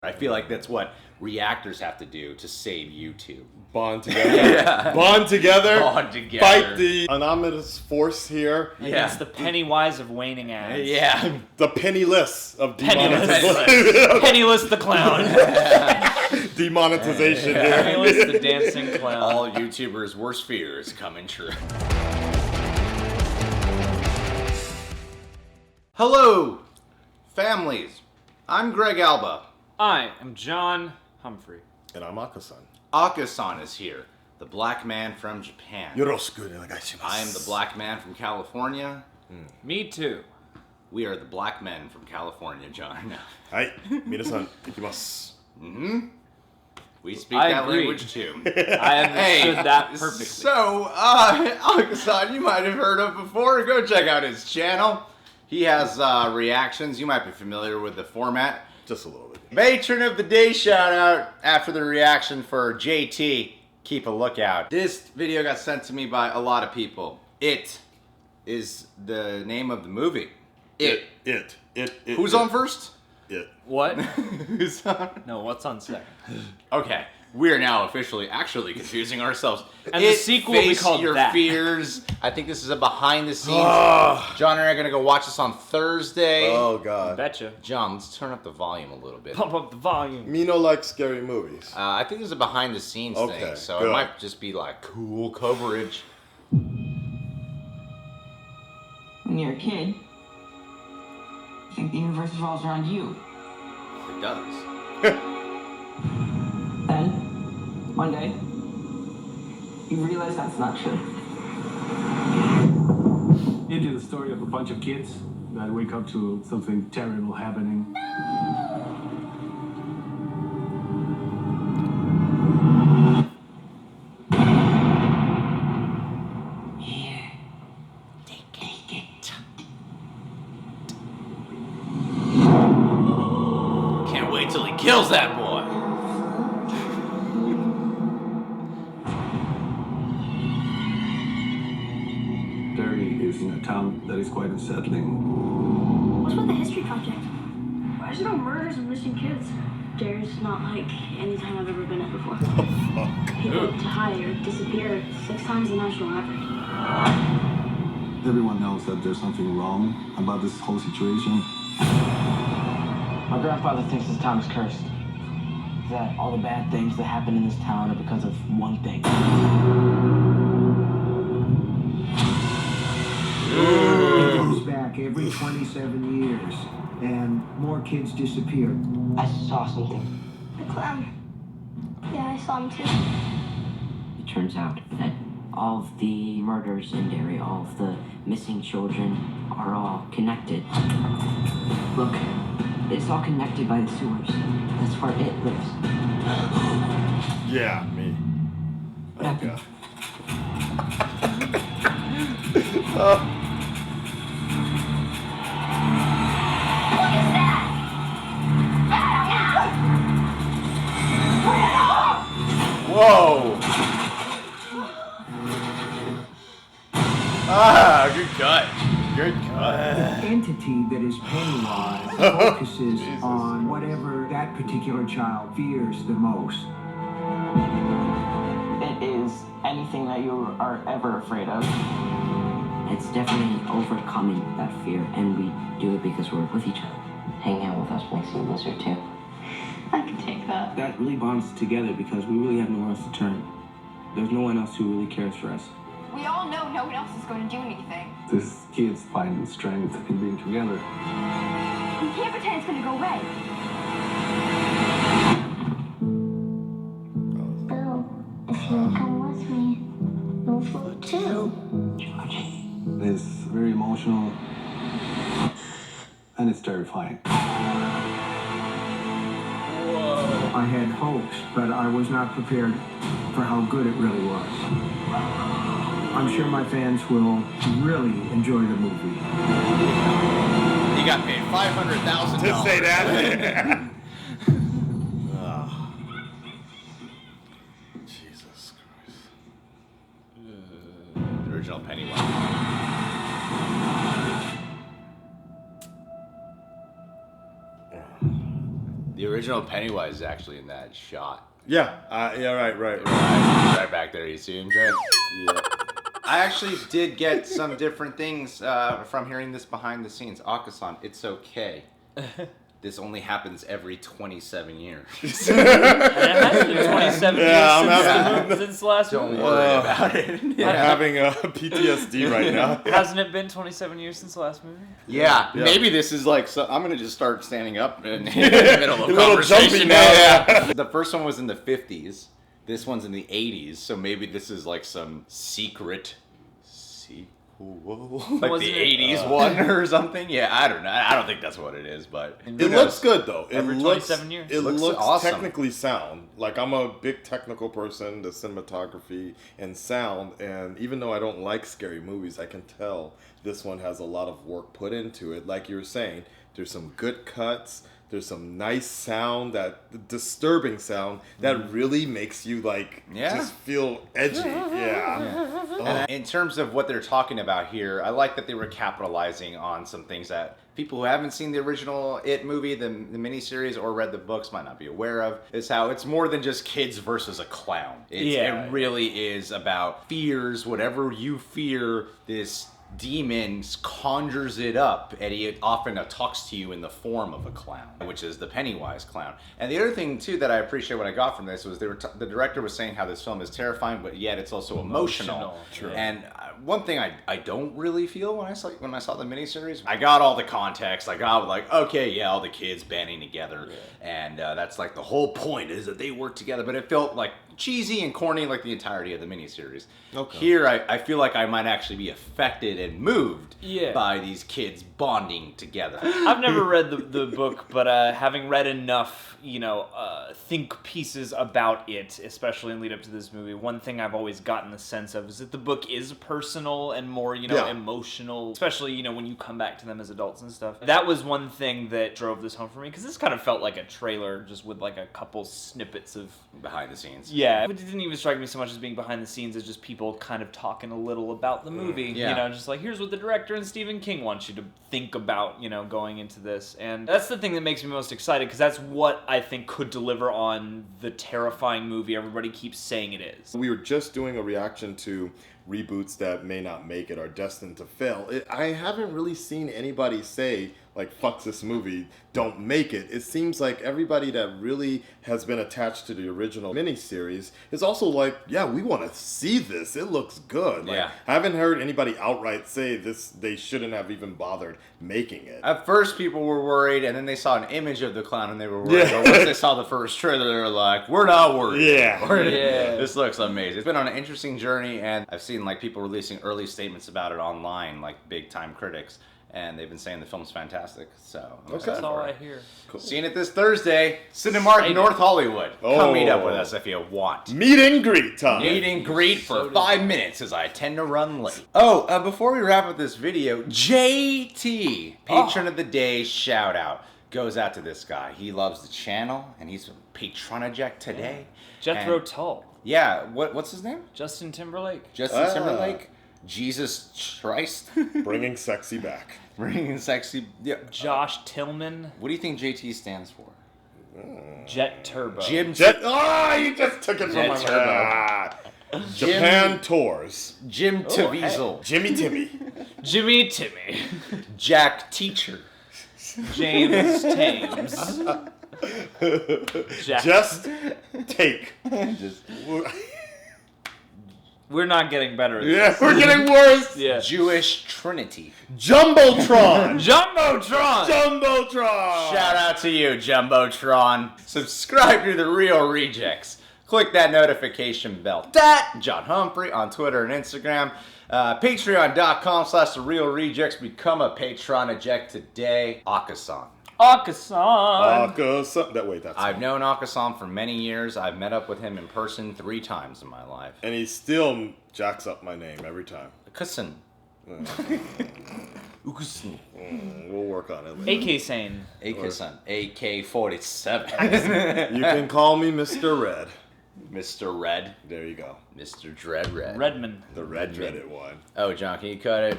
I feel like that's what reactors have to do to save YouTube. Bond together. Yeah. Bond together. Bond together. Fight the anomalous force here. Yeah. It's the Pennywise of waning ads. Yeah. The penniless of Penniless. Penniless the clown. Demonetization here. Penniless the dancing clown. All YouTubers' worst fears coming true. Hello, families. I'm Greg Alba. I am John Humphrey. And I'm Akasan. Akasan is here, the black man from Japan. Yoroshiku onegaishimasu. I am the black man from California. Me too. We are the black men from California, John. Hai, minasan, ikimasu. We speak I that agree. language too. I understood that perfectly. So, Akasan, you might have heard of before. Go check out his channel. He has reactions. You might be familiar with the format. Just a little bit. Matron of the Day shout out after the reaction for JT. Keep a lookout. This video got sent to me by a lot of people. It is the name of the movie. It. Who's on first? It. What? Who's on? No, what's on second? Okay. We are now officially actually confusing ourselves. And the sequel will be Face called Your That. Fears. I think this is a behind the scenes. John and I are going to go watch this on Thursday. Oh, God. Betcha. John, let's turn up the volume a little bit. Pump up the volume. Mino likes scary movies. I think this is a behind the scenes Okay, thing, so good. it might just be like cool coverage. When you're a kid, you think the universe revolves around you. It does. Then, one day, you realize that's not true. Into the story of a bunch of kids that wake up to something terrible happening. Here, take it. Can't wait till he kills that boy. Derry is in a town that is quite unsettling. What's with the History Project? Why is there no murders and missing kids? There's not like any time I've ever been at before. People die or disappear 6 times the national average. Everyone knows that there's something wrong about this whole situation. My grandfather thinks this town is cursed. That all the bad things that happen in this town are because of one thing. It goes back every 27 years, and more kids disappear. I saw something. The clown. Yeah, I saw him too. It turns out that all of the murders in Derry, all of the missing children are all connected. Look, it's all connected by the sewers. That's where it lives. Yeah, me. What happened? Whoa! Ah, good cut. Good cut. The entity that is Pennywise focuses on whatever that particular child fears the most. It is anything that you are ever afraid of. It's definitely overcoming that fear, and we do it because we're with each other. Hanging out with us makes you a lizard too. I can take that. That really bonds us together because we really have nowhere else to turn. There's no one else who really cares for us. We all know no one else is going to do anything. This kids finding strength in being together. We can't pretend it's going to go away. Bill, if you come with me, you'll float too. It's very emotional and it's terrifying. I had hopes, but I was not prepared for how good it really was. I'm sure my fans will really enjoy the movie. He got paid $500,000 To say that. Jesus Christ. The original Pennywise. The original Pennywise is actually in that shot. Yeah, right. Right back there, you see him, Jay? Yeah. I actually did get some different things from hearing this behind the scenes. Akasan, it's okay. This only happens every 27 years. And it has been 27 I'm years since the last Don't movie. worry about it. I'm having a PTSD right now. Hasn't it been 27 years since the last movie? Yeah, Yeah. maybe this is like, so I'm going to just start standing up in the middle of A little conversation. jumpy now. Yeah. The first one was in the 50s. This one's in the 80s. So maybe this is like some secret sequel. Like Wasn't the it, 80s one or something. Yeah, I don't know. I don't think that's what it is, but It looks good though. Every 27 years. It Looks looks awesome. technically sound. Like I'm a big technical person, the cinematography and sound, and even though I don't like scary movies, I can tell this one has a lot of work put into it. Like you were saying, there's some good cuts. There's some nice sound, that disturbing sound that really makes you like just feel edgy. Yeah. And in terms of what they're talking about here, I like that they were capitalizing on some things that people who haven't seen the original It movie, the miniseries, or read the books might not be aware of, is how it's more than just kids versus a clown. It really is about fears, whatever you fear, this demon conjures it up, and he often talks to you in the form of a clown, which is the Pennywise clown. And the other thing too that I appreciate what I got from this was the director was saying how this film is terrifying, but yet it's also emotional. True. And one thing I don't really feel when I saw the miniseries, I got all the context. I got like, okay, yeah, all the kids banding together, and that's like the whole point is that they work together. But it felt like cheesy and corny like the entirety of the miniseries. Okay. Here, I feel like I might actually be affected and moved Yeah. by these kids bonding together. I've never read the book, but having read enough, think pieces about it, especially in lead up to this movie, one thing I've always gotten the sense of is that the book is personal and more, emotional, especially, when you come back to them as adults and stuff. That was one thing that drove this home for me, because this kind of felt like a trailer, just with like a couple snippets of Behind the scenes. Yeah, it didn't even strike me so much as being behind the scenes as just people kind of talking a little about the movie. Yeah. Just like, here's what the director and Stephen King wants you to think about, going into this. And that's the thing that makes me most excited, because that's what I think could deliver on the terrifying movie everybody keeps saying it is. We were just doing a reaction to reboots that may not make it, are destined to fail. I haven't really seen anybody say, like, fuck this movie, don't make it. It seems like everybody that really has been attached to the original miniseries is also like, yeah, we want to see this. It looks good. Like, Yeah. I haven't heard anybody outright say this. They shouldn't have even bothered making it. At first, people were worried, and then they saw an image of the clown, and they were worried. Yeah. But once they saw the first trailer, they were like, "We're not worried." Yeah. Yeah. This looks amazing. It's been on an interesting journey, and I've seen like people releasing early statements about it online, like big time critics, and they've been saying the film's fantastic. So I'm excited That's all for I it. hear. Seeing it this Thursday, Cinemark Excited. North Hollywood. Come Oh. meet up with us if you want. Meet and greet time. Meet and greet for 5 minutes as I tend to run late. Oh, before we wrap up this video, JT, patron of the day shout out, goes out to this guy. He loves the channel, and he's patronaject today. Jethro And- Tull. Yeah, what's his name? Justin Timberlake. Justin Timberlake? Jesus Christ? Bringing sexy back. Bringing sexy. Yeah. Josh Tillman. What do you think JT stands for? Jet Turbo. Jim. You just took it from Jet my Turbo. mouth. Japan Tours. Jim Caviezel. Jimmy Timmy. Jimmy Timmy. Jack Teacher. James Thames. Jack. Just take. Just We're not getting better at Yeah, this. we're getting worse. Yeah. Jewish Trinity. Jumbotron. Jumbotron! Jumbotron. Shout out to you, Jumbotron. Subscribe to The Real Rejects. Click that notification bell. That John Humphrey on Twitter and Instagram. Patreon.com/The Real Rejects. Become a patron eject today. Akasan. Akasan! That's I've known Akasan for many years. I've met up with him in person 3 times in my life. and he still jacks up my name every time. Akasan. Akasan. We'll work on it later. AK Sane. Akasan. AK-47. You can call me Mr. Red. Mr. Red. There you go. Mr. Dread Red. Redman. The red dreaded one. Oh, John, can you cut it?